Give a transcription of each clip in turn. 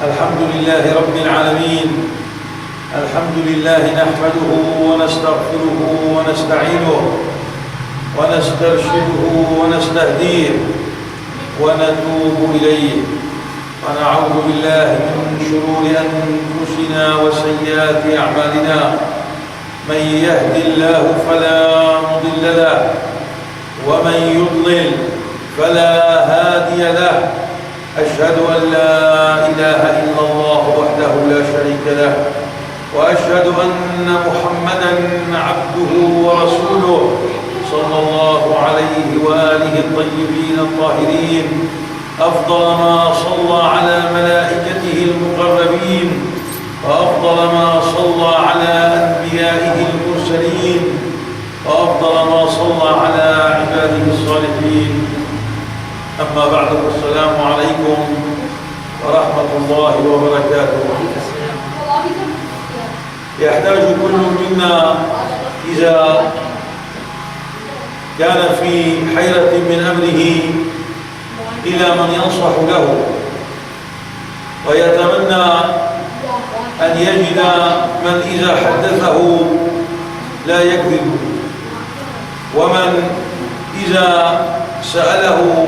الحمد لله رب العالمين. الحمد لله نحمده ونستغفره ونستعينه ونسترشده ونستهديه ونتوب إليه، ونعوذ بالله من شرور أنفسنا وسيئات أعمالنا. من يهد الله فلا مضل له، ومن يضلل فلا هادي له. أشهد أن لا إله إلا الله وحده لا شريك له، وأشهد أن محمدًا عبده ورسوله صلى الله عليه وآله الطيبين الطاهرين، أفضل ما صلى على ملائكته المقربين، وأفضل ما صلى على أنبيائه المرسلين، وأفضل ما صلى على عباده الصالحين. أما بعد، فالسلام عليكم ورحمة الله وبركاته. يحتاج كل منا إذا كان في حيرة من أمره إلى من ينصح له، ويتمنى أن يجد من إذا حدثه لا يكذب، ومن إذا سأله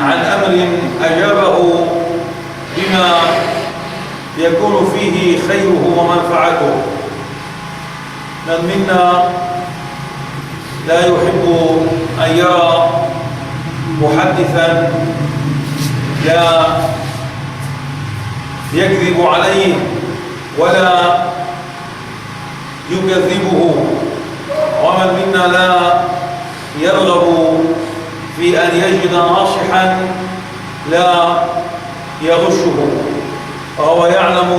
عن أمر أجابه بما يكون فيه خيره ومنفعته. من منا لا يحب أن يرى محدثا لا يكذب عليه ولا يكذبه، ومن منا لا يرغب في أن يجد ناصحا لا يغشه، وهو يعلم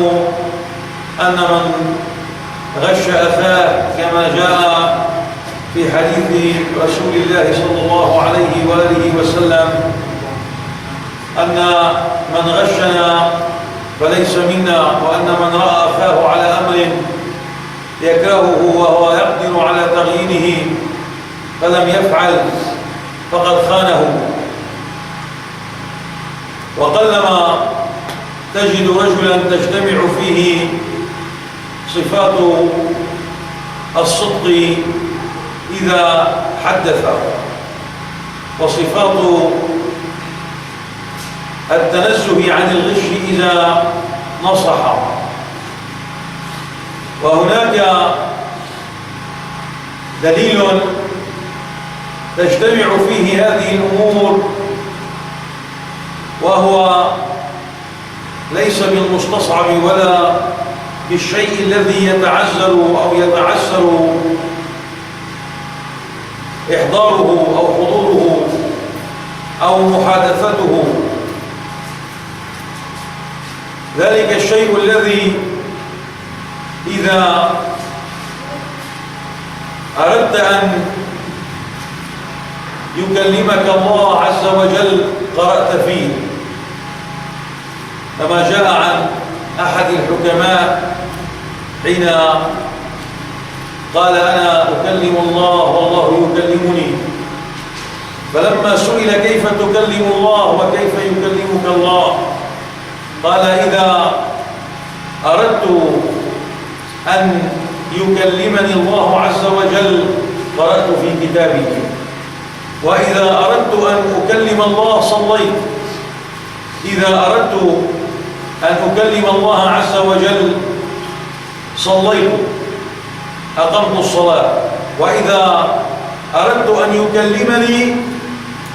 أن من غش أخاه، كما جاء في حديث رسول الله صلى الله عليه وآله وسلم، أن من غشنا فليس منا، وأن من رأى أخاه على أمر يكرهه وهو يقدر على تغييره فلم يفعل فقد خانه. وقلما تجد رجلا تجتمع فيه صفات الصدق إذا حدث، وصفات التنزه عن الغش إذا نصح. وهناك دليل تجتمع فيه هذه الأمور، وهو ليس بالمستصعب ولا بالشيء الذي يتعذر أو يتعسر إحضاره أو حضوره أو محادثته. ذلك الشيء الذي إذا أردت أن يكلمك الله عز وجل قرأت فيه، كما جاء عن أحد الحكماء حين قال: أنا أكلم الله والله يكلمني. فلما سئل كيف تكلم الله وكيف يكلمك الله، قال: إذا أردت أن يكلمني الله عز وجل قرأت في كتابه، وإذا أردت أن أكلم الله صليت، إذا أردت أن أكلم الله عز وجل صليت أقمت الصلاة، وإذا أردت أن يكلمني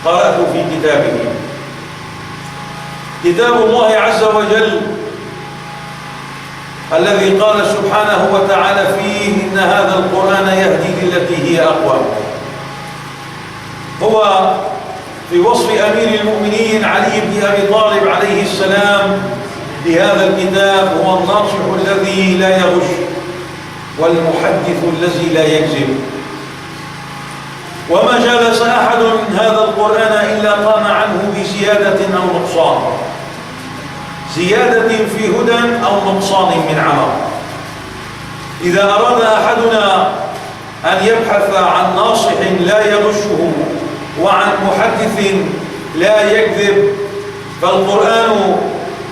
قرأت في كتابه. كتاب الله عز وجل الذي قال سبحانه وتعالى فيه: إن هذا القرآن يهدي للتي هي أقوم. هو في وصف أمير المؤمنين علي بن أبي طالب عليه السلام بهذا الكتاب: هو الناصح الذي لا يغش والمحدث الذي لا يكذب. وما جالس أحد هذا القرآن إلا قام عنه بزيادة أو نقصان، زيادة في هدى أو نقصان من عمل. إذا أراد أحدنا أن يبحث عن ناصح لا يغشه وعن محدث لا يكذب، فالقرآن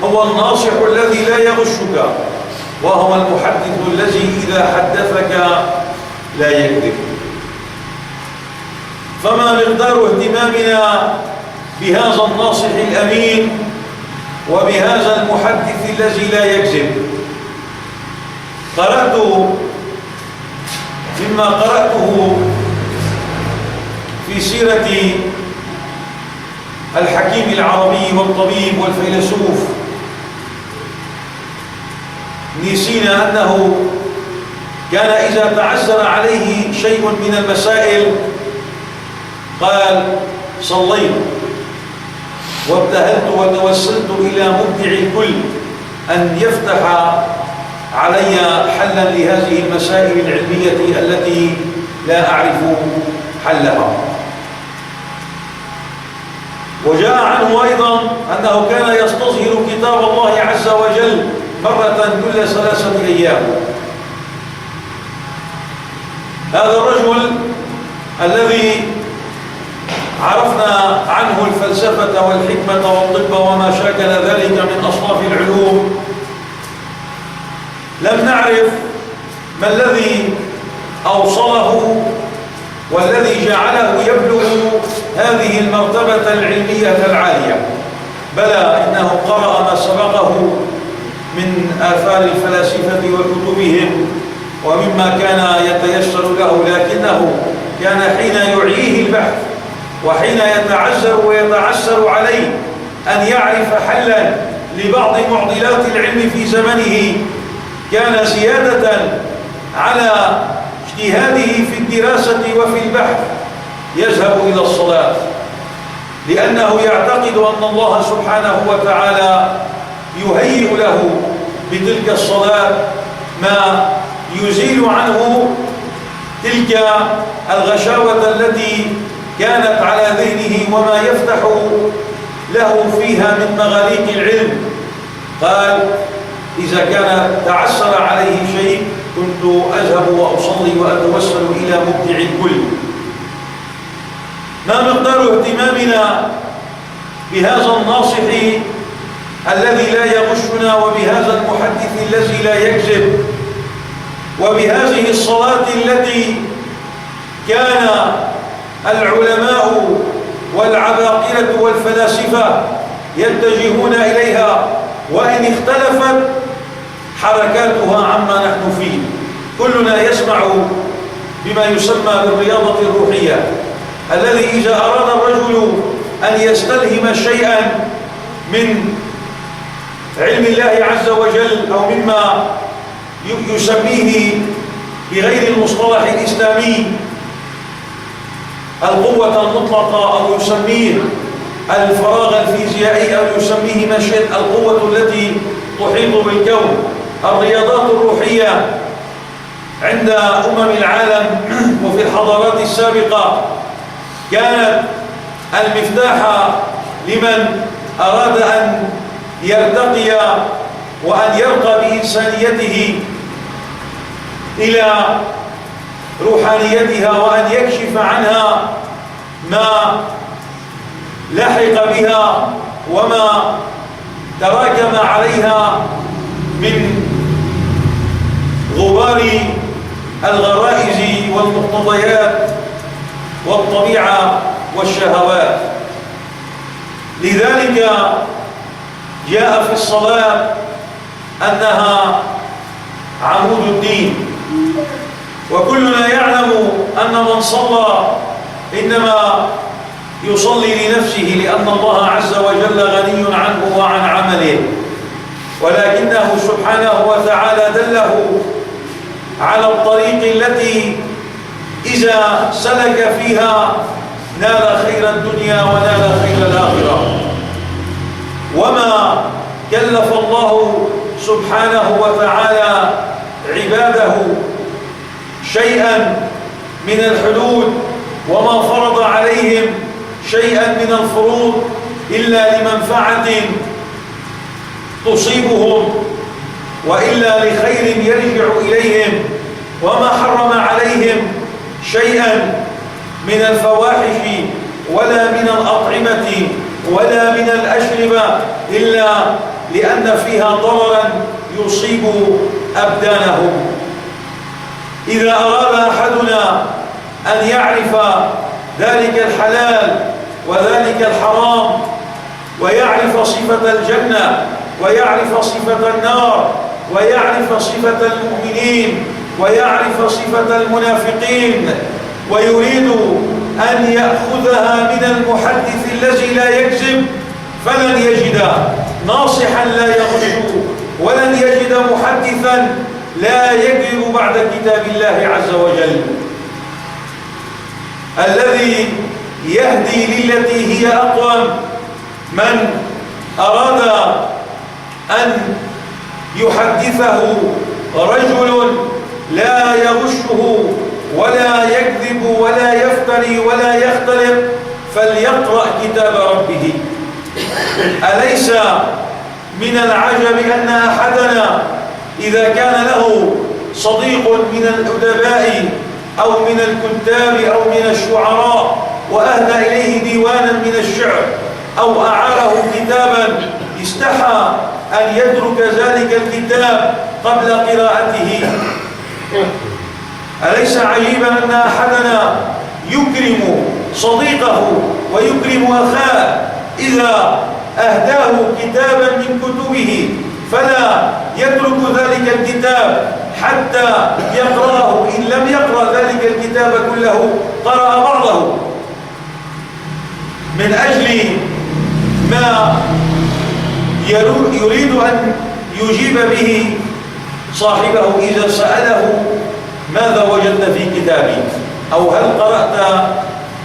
هو الناصح الذي لا يغشك، وهو المحدث الذي إذا حدثك لا يكذب. فما مقدار اهتمامنا بهذا الناصح الأمين وبهذا المحدث الذي لا يكذب؟ مما قرأته في سيرة الحكيم العربي والطبيب والفيلسوف نسينا أنه كان إذا تعذر عليه شيء من المسائل قال: صليت وابتهلت وتوسلت إلى مبدع الكل أن يفتح علي حلا لهذه المسائل العلمية التي لا أعرف حلها. وجاء عنه أيضا أنه كان يستصهر كتاب الله عز وجل مرة كل 3 أيام. هذا الرجل الذي عرفنا عنه الفلسفة والحكمة والطب وما شاكل ذلك من أصناف العلوم، لم نعرف ما الذي أوصله والذي جعله يبلغ هذه المرتبة العلمية العالية. بلى إنه قرأ ما سبقه من آثار الفلاسفة وكتبهم ومما كان يتيسر له، لكنه كان حين يعيه البحث وحين يتعذر ويتعسر عليه أن يعرف حلا لبعض معضلات العلم في زمنه كان زيادة على اجتهاده في الدراسة وفي البحث يذهب إلى الصلاة، لأنه يعتقد أن الله سبحانه وتعالى يهيئ له بتلك الصلاة ما يزيل عنه تلك الغشاوة التي كانت على ذهنه وما يفتح له فيها من مغاليق العلم. قال: إذا كان تعسر عليه شيء كنت أذهب وأصلي وأتوسل إلى مبدع الكل. ما مقدار اهتمامنا بهذا الناصح الذي لا يغشنا، وبهذا المحدث الذي لا يكذب، وبهذه الصلاة التي كان العلماء والعباقرة والفلاسفة يتجهون إليها، وإن اختلفت حركاتها عما نحن فيه. كلنا يسمع بما يسمى بالرياضة الروحية، الذي إذا أراد الرجل أن يستلهم شيئا من علم الله عز وجل أو مما يسميه بغير المصطلح الإسلامي القوة المطلقة، أو يسميه الفراغ الفيزيائي، أو يسميه القوة التي تحيط بالكون، الرياضات الروحية عند العالم وفي الحضارات السابقة كانت المفتاح لمن أراد أن يرتقي وأن يرقى بإنسانيته إلى روحانيتها، وأن يكشف عنها ما لحق بها وما تراكم عليها من غبار الغرائز والمقتضيات والطبيعة والشهوات. لذلك جاء في الصلاة أنها عمود الدين، وكلنا يعلم أن من صلى إنما يصلي لنفسه، لأن الله عز وجل غني عنه وعن عمله، ولكنه سبحانه وتعالى دله على الطريق التي إذا سلك فيها نال خير الدنيا ونال خير الآخرة. وما كلف الله سبحانه وتعالى عباده شيئا من الحدود وما فرض عليهم شيئا من الفروض إلا لمنفعة تصيبهم وإلا لخير يرجع إليهم، وما حرم عليهم شيئا من الفواحش ولا من الأطعمة ولا من الأشربة إلا لأن فيها ضررا يصيب أبدانهم. إذا أراد أحدنا أن يعرف ذلك الحلال وذلك الحرام، ويعرف صفة الجنة ويعرف صفة النار ويعرف صفة المؤمنين ويعرف صفة المنافقين، ويريد أن يأخذها من المحدث الذي لا يكذب، فلن يجد ناصحا لا يغش، ولن يجد محدثا لا يكذب بعد كتاب الله عز وجل. الذي يهدي للتي هي أقوم. من أراد أن يحدثه رجل لا يغشه ولا يكذب ولا يفتري ولا يختلق، فليقرأ كتاب ربه. أليس من العجب أن أحدنا إذا كان له صديق من الأدباء أو من الكتاب أو من الشعراء وأهدى إليه ديوانا من الشعر أو أعاره كتابا، استحى أن يترك ذلك الكتاب قبل قراءته؟ أليس عجيبا أن أحدنا يكرم صديقه ويكرم أخاه إذا أهداه كتابا من كتبه، فلا يترك ذلك الكتاب حتى يقرأه؟ إن لم يقرأ ذلك الكتاب كله قرأ بعضه من أجل ما يريد أن يجيب به صاحبه إذا سأله ماذا وجدت في كتابي، أو هل قرأت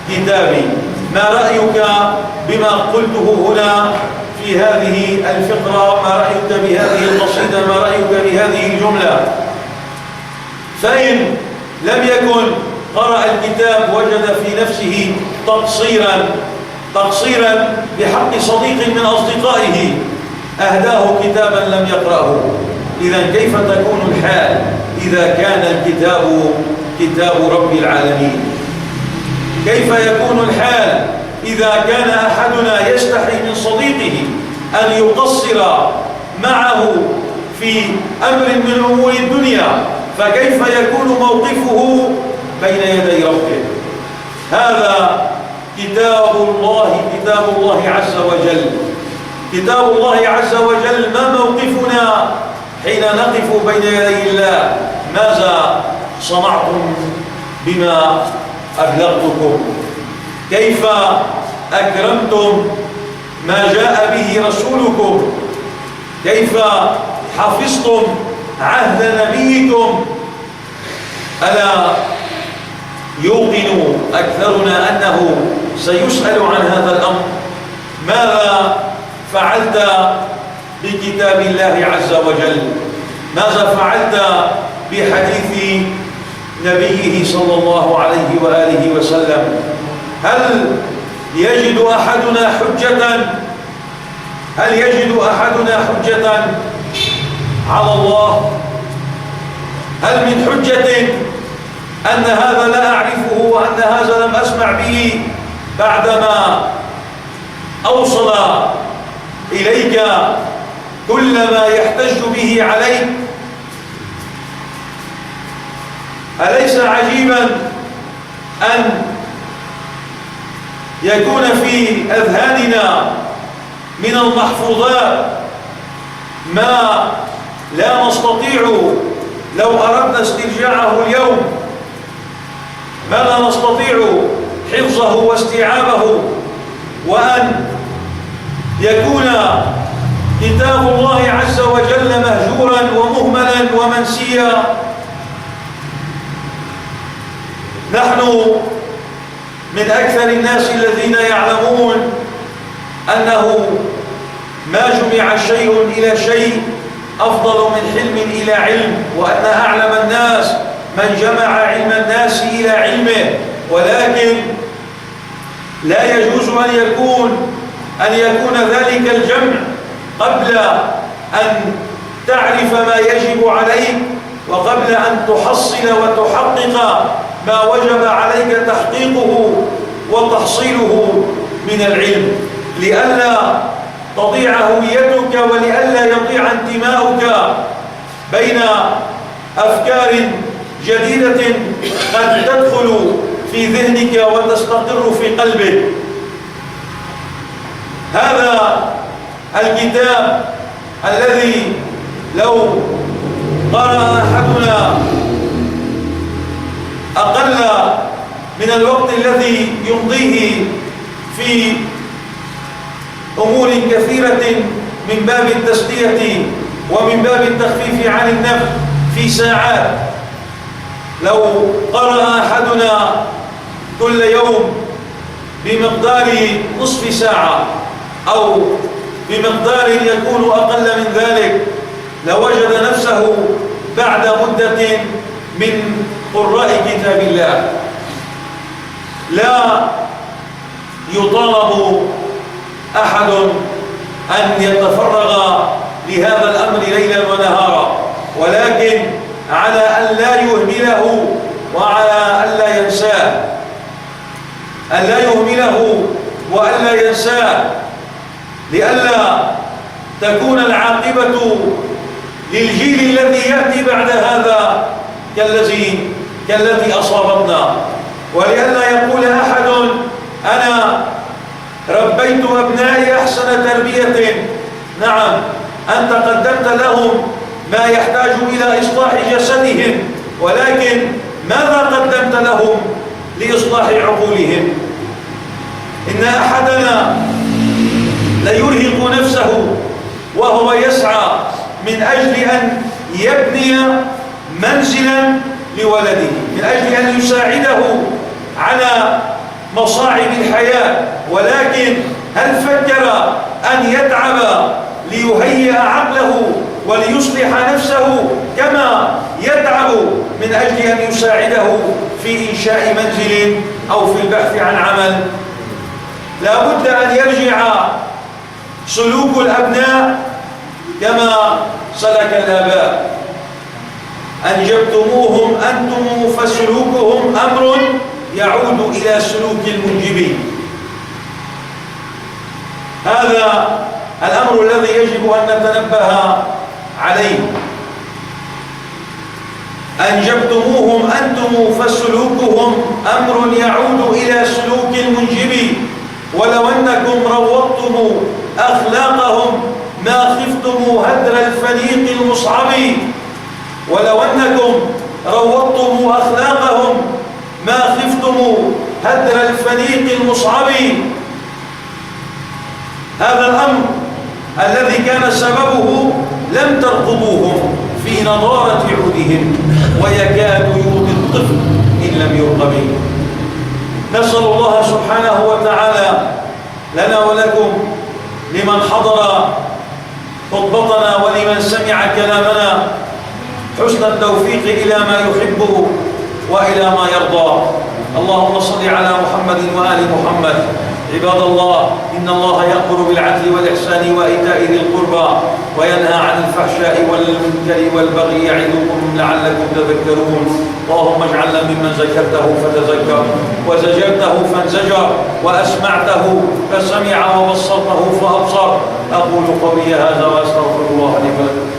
كتابي، ما رأيك بما قلته هنا في هذه الفقرة، ما رأيك بهذه القصيدة، ما رأيك بهذه الجملة. فإن لم يكن قرأ الكتاب وجد في نفسه تقصيرا بحق صديق من أصدقائه أهداه كتابا لم يقرأه. إذن كيف تكون الحال إذا كان الكتاب كتاب رب العالمين؟ كيف يكون الحال إذا كان أحدنا يستحي من صديقه أن يقصر معه في أمر من أمور الدنيا، فكيف يكون موقفه بين يدي ربه؟ هذا كتاب الله عز وجل. كتاب الله عز وجل. ما موقفنا حين نقف بين يدي الله؟ ماذا صنعتم بما أبلغتكم؟ كيف أكرمتم ما جاء به رسولكم؟ كيف حفظتم عهد نبيكم؟ ألا يوقن أكثرنا أنه سيسأل عن هذا الأمر؟ ماذا فعلت بكتاب الله عز وجل؟ ماذا فعلت بحديث نبيه صلى الله عليه وآله وسلم؟ هل يجد أحدنا حجة على الله؟ هل من حجة أن هذا لا أعرفه وأن هذا لم أسمع به بعدما أوصل إليك كل ما يحتج به عليك؟ أليس عجيبا أن يكون في أذهاننا من المحفوظات ما لا نستطيع لو أردنا استرجاعه اليوم، ما لا نستطيع حفظه واستيعابه، وأن يكون كتاب الله عز وجل مهجورا ومهملا ومنسيا؟ نحن من أكثر الناس الذين يعلمون أنه ما جمع شيء إلى شيء أفضل من حلم إلى علم، وأن أعلم الناس من جمع علم الناس إلى علمه، ولكن لا يجوز أن يكون ذلك الجمع قبل أن تعرف ما يجب عليك، وقبل أن تحصل وتحقق ما وجب عليك تحقيقه وتحصيله من العلم، لئلا تضيع هويتك ولئلا يضيع انتماؤك بين أفكار جديدة قد تدخل في ذهنك وتستقر في قلبك. هذا الكتاب الذي لو قرأ أحدنا أقل من الوقت الذي يمضيه في أمور كثيرة من باب التسلية ومن باب التخفيف عن النفس في ساعات، لو قرأ أحدنا كل يوم بمقدار نصف ساعة أو بمقدار يكون أقل من ذلك لوجد نفسه بعد مدة من قراء كتاب الله. لا يطالب أحد أن يتفرغ لهذا الأمر ليلا ونهارا، ولكن على أن لا يهمله وعلى أن لا ينساه، أن لا يهمله وأن لا ينساه، لئلا تكون العاقبة للجيل الذي يأتي بعد هذا كالتي أصابتنا، ولئلا يقول أحد أنا ربيت أبنائي أحسن تربية. نعم، أنت قدمت لهم ما يحتاج إلى إصلاح جسدهم، ولكن ماذا قدمت لهم لإصلاح عقولهم؟ إن أحدنا ليرهق نفسه وهو يسعى من أجل أن يبني منزلا لولده، من أجل أن يساعده على مصاعب الحياة، ولكن هل فكر أن يتعب ليهيئ عقله وليصلح نفسه كما يتعب من أجل أن يساعده في إنشاء منزل أو في البحث عن عمل؟ لا بد أن يرجع سلوك الأبناء كما سلك الآباء. أنجبتموهم أنتم فسلوكهم أمر يعود إلى سلوك المنجبين. هذا الأمر الذي يجب أن نتنبه عليه. أنجبتموهم أنتم فسلوكهم أمر يعود إلى سلوك المنجبين، ولو أنكم روضتم أخلاقهم ما خفتم هدر الفريق المصعب، ولو أنكم روضتم أخلاقهم ما خفتم هدر الفريق المصعب. هذا الأمر الذي كان سببه لم ترقبوهم في نضارة عودهم ويكاد يؤذي الطفل إن لم يرقب. نسأل الله سبحانه وتعالى لنا ولكم، لمن حضر خطبتنا ولمن سمع كلامنا، حسن التوفيق إلى ما يحب وإلى ما يرضى. اللهم صل على محمد وآل محمد. عباد الله، إن الله يأمر بالعدل والإحسان وإيتاء ذي القربى وينهى عن الفحشاء والمنكر والبغي يعظكم لعلكم تذكرون. اللهم اجعلنا ممن ذكرته فتذكر وزجرته فانزجر وأسمعته فسمع وبصرته فأبصر. أقول قولي هذا وأستغفر الله لي ولكم.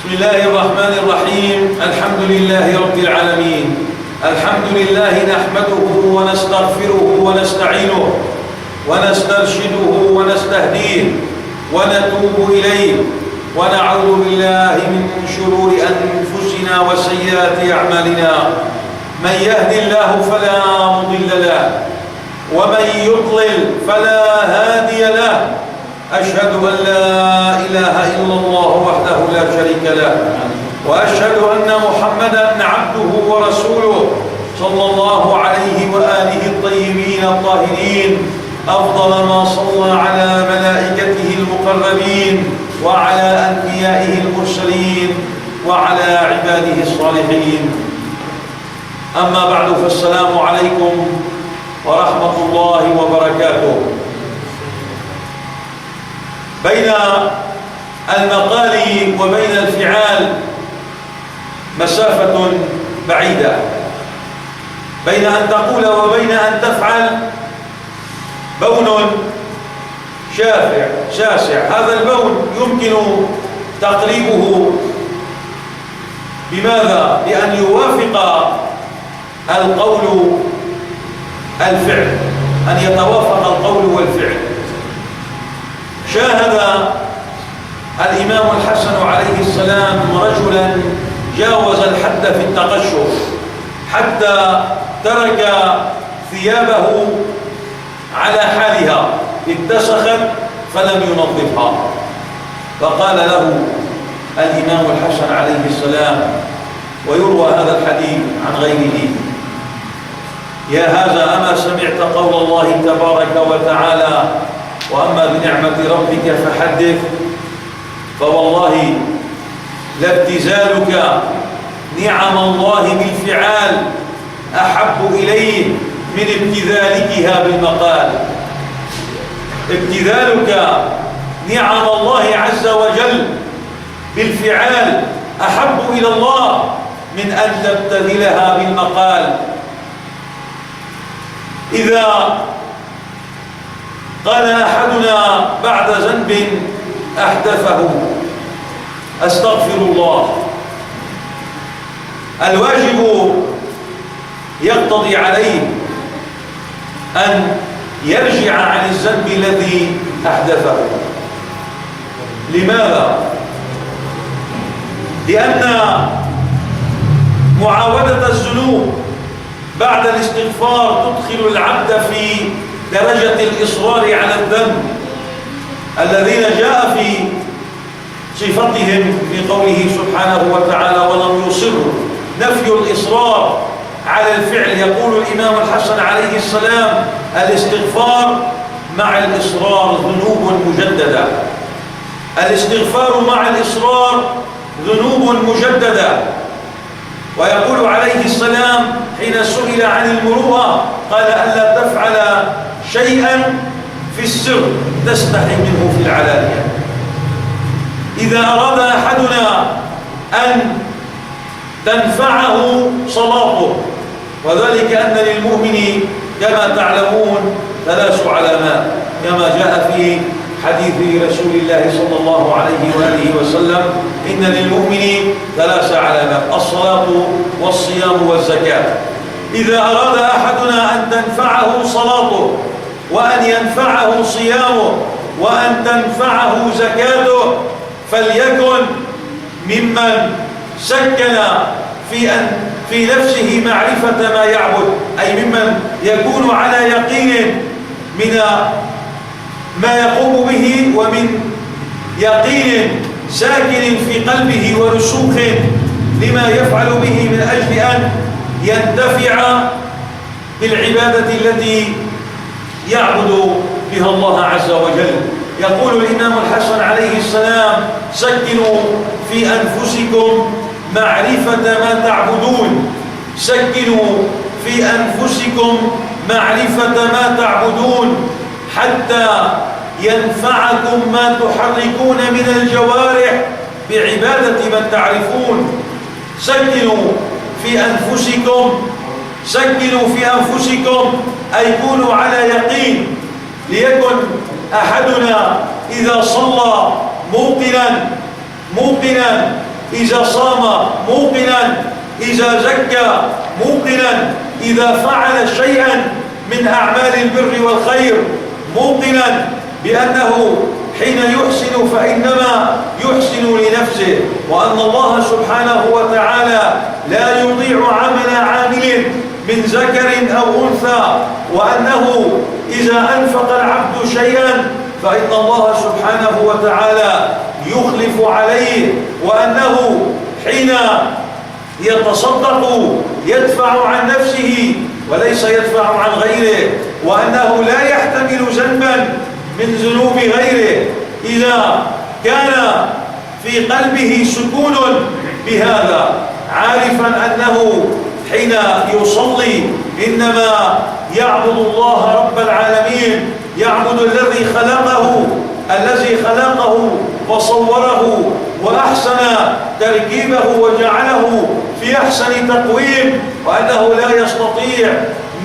بسم الله الرحمن الرحيم. الحمد لله رب العالمين. الحمد لله نحمده ونستغفره ونستعينه ونسترشده ونستهديه ونتوب إليه ونعوذ بالله من شرور أنفسنا وسيئات أعمالنا. من يهد الله فلا مضل له ومن يضلل فلا هادي له. أشهد أن لا إله إلا الله وحده لا شريك له، وأشهد أن محمدًا عبده ورسوله صلى الله عليه وآله الطيبين الطاهرين، أفضل ما صلى على ملائكته المقربين وعلى أنبيائه المرسلين وعلى عباده الصالحين. أما بعد، فالسلام عليكم ورحمة الله وبركاته. بين المقال وبين الفعال مسافة بعيدة، بين أن تقول وبين أن تفعل بون شاسع. هذا البون يمكن تقريبه بماذا؟ بأن يوافق القول الفعل، أن يتوافق القول والفعل. شاهد الإمام الحسن عليه السلام رجلا جاوز الحد في التقشف حتى ترك ثيابه على حالها، اتسخت فلم ينظفها، فقال له الإمام الحسن عليه السلام، ويروى هذا الحديث عن غيره: يا هذا أما سمعت قول الله تبارك وتعالى وأما بنعمة ربك فحدث؟ فوالله لابتزالك نعم الله بالفعال أحب إليه من ابتذالكها بالمقال. ابتذالك نعم الله عز وجل بالفعال أحب إلى الله من أن تبتذلها بالمقال. إذا قال أحدنا بعد ذنب أحدثه أستغفر الله، الواجب يقتضي عليه أن يرجع عن الذنب الذي أحدثه. لماذا؟ لأن معاودة الذنوب بعد الاستغفار تدخل العبد في درجة الإصرار على الذنب الذين جاء في صفتهم في قوله سبحانه وتعالى ولم يصروا، نفي الإصرار على الفعل. يقول الإمام الحسن عليه السلام: الاستغفار مع الإصرار ذنوب مجددة. الاستغفار مع الإصرار ذنوب مجددة. ويقول عليه السلام حين سئل عن المروءة قال: ألا تفعل شيئا في السر تستحي منه في العلانية. إذا أراد أحدنا أن تنفعه صلاته، وذلك أن للمؤمن كما تعلمون 3 علامات كما جاء في حديث رسول الله صلى الله عليه وآله وسلم: إن للمؤمن 3 علامات: الصلاة والصيام والزكاة. إذا أراد أحدنا أن تنفعه صلاته وأن ينفعه صيامه وأن تنفعه زكاته فليكن ممن سكن في نفسه معرفة ما يعبد، أي ممن يكون على يقين من ما يقوم به ومن يقين ساكن في قلبه ورسوخ لما يفعل به من أجل أن ينتفع بالعبادة التي يعبد بها الله عز وجل. يقول الإمام الحسن عليه السلام: سكنوا في أنفسكم معرفة ما تعبدون. سكنوا في أنفسكم معرفة ما تعبدون حتى ينفعكم ما تحركون من الجوارح بعبادة من تعرفون. سكنوا في أنفسكم، سكنوا في أنفسكم أي كونوا على يقين. ليكن أحدنا إذا صلى موقنا، إذا صام موقنا، إذا زكى موقنا، إذا فعل شيئا من أعمال البر والخير موقنا بأنه حين يحسن فإنما يحسن لنفسه، وأن الله سبحانه وتعالى لا يضيع عمل عامل من ذكر أو أنثى، وأنه إذا أنفق العبد شيئا فإن الله سبحانه وتعالى يخلف عليه، وأنه حين يتصدق يدفع عن نفسه وليس يدفع عن غيره، وأنه لا يحتمل ذنبا من ذنوب غيره إذا كان في قلبه سكون بهذا، عارفا أنه حين يصلي إنما يعبد الله رب العالمين، يعبد الذي خلقه فصوره وأحسن تركيبه وجعله في أحسن تقويم، وأنه لا يستطيع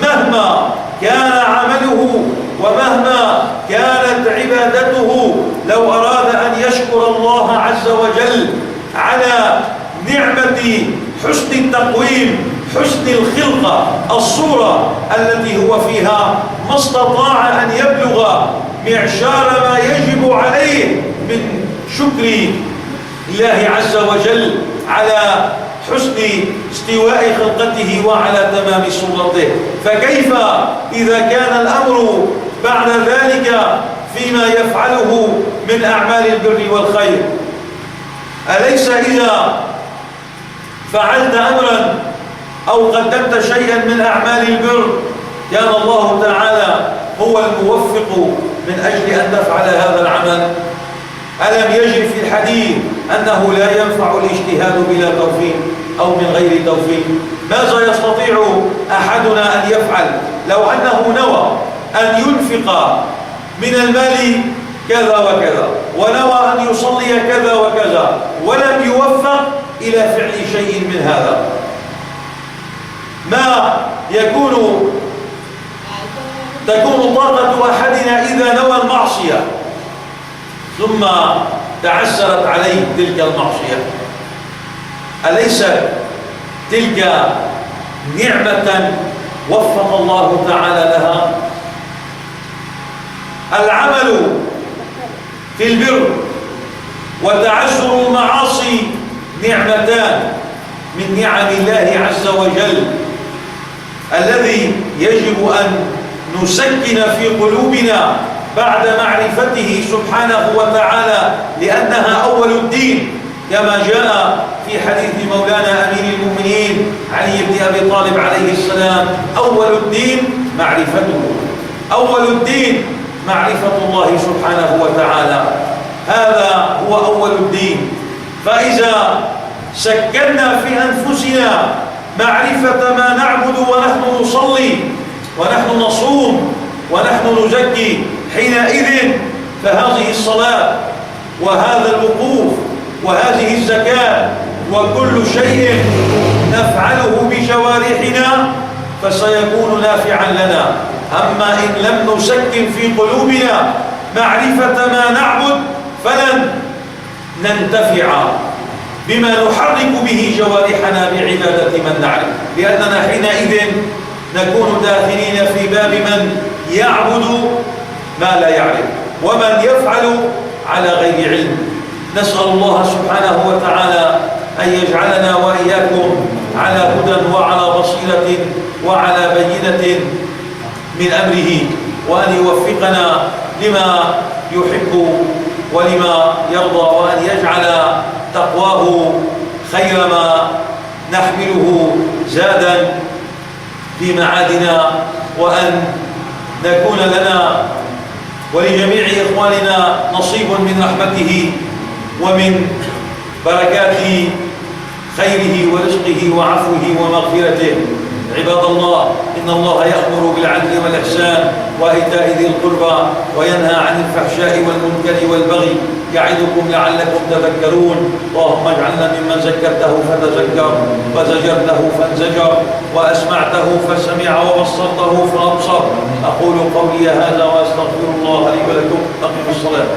مهما كان عمله ومهما كانت عبادته لو أراد أن يشكر الله عز وجل على نعمة حسن التقويم، حسن الخلقة، الصورة التي هو فيها، ما استطاع أن يبلغ معشار ما يجب عليه من شكر الله عز وجل على حسن استواء خلقته وعلى تمام صورته. فكيف إذا كان الأمر بعد ذلك فيما يفعله من أعمال البر والخير؟ أليس إذا فعلت أمرا أو قدمت شيئا من أعمال البر كان الله تعالى هو الموفق من أجل أن تفعل هذا العمل؟ ألم يجري في الحديث أنه لا ينفع الاجتهاد بلا توفيق أو من غير توفيق؟ ماذا يستطيع أحدنا أن يفعل لو أنه نوى أن ينفق من المال كذا وكذا، ونوى أن يصلي كذا وكذا، ولم يوفق إلى فعل شيء من هذا؟ ما تكون طاقة أحدنا إذا نوى المعصية ثم تعسرت عليه تلك المعصية؟ أليست تلك نعمة وفق الله تعالى لها؟ العمل في البر وتعسر المعاصي نعمتان من نعم الله عز وجل، الذي يجب أن نسكن في قلوبنا بعد معرفته سبحانه وتعالى، لأنها أول الدين، كما جاء في حديث مولانا أمير المؤمنين علي بن أبي طالب عليه السلام: أول الدين معرفته، أول الدين معرفة الله سبحانه وتعالى، هذا هو أول الدين. فإذا سكننا في أنفسنا معرفة ما نعبد ونحن نصلي ونحن نصوم ونحن نزكي، حينئذ فهذه الصلاة وهذا الوقوف وهذه الزكاة وكل شيء نفعله بجوارحنا فسيكون نافعا لنا. أما إن لم نسكن في قلوبنا معرفة ما نعبد فلن ننتفع بما نحرك به جوارحنا بعبادة من نعرف، لأننا حينئذ نكون داخلين في باب من يعبد ما لا يعرف ومن يفعل على غير علم. نسأل الله سبحانه وتعالى أن يجعلنا وإياكم على هدى وعلى بصيرة وعلى بينة من أمره، وأن يوفقنا لما يحب ولما يرضى، وأن يجعل تقواه خير ما نحمله زادا في معادنا، وأن نكون لنا ولجميع إخواننا نصيب من رحمته ومن بركات خيره ورزقه وعفوه ومغفرته. عباد الله، إن الله يأمر بالعدل والإحسان وإيتاء ذي القربى وينهى عن الفحشاء والمنكر والبغي يعظكم لعلكم تذكرون. اللهم اجعلنا ممن ذكرته فتذكر وزجرته فانزجر وأسمعته فسمع وبصرته فأبصر. أقول قولي هذا وأستغفر الله لي ولكم. أقم الصلاة.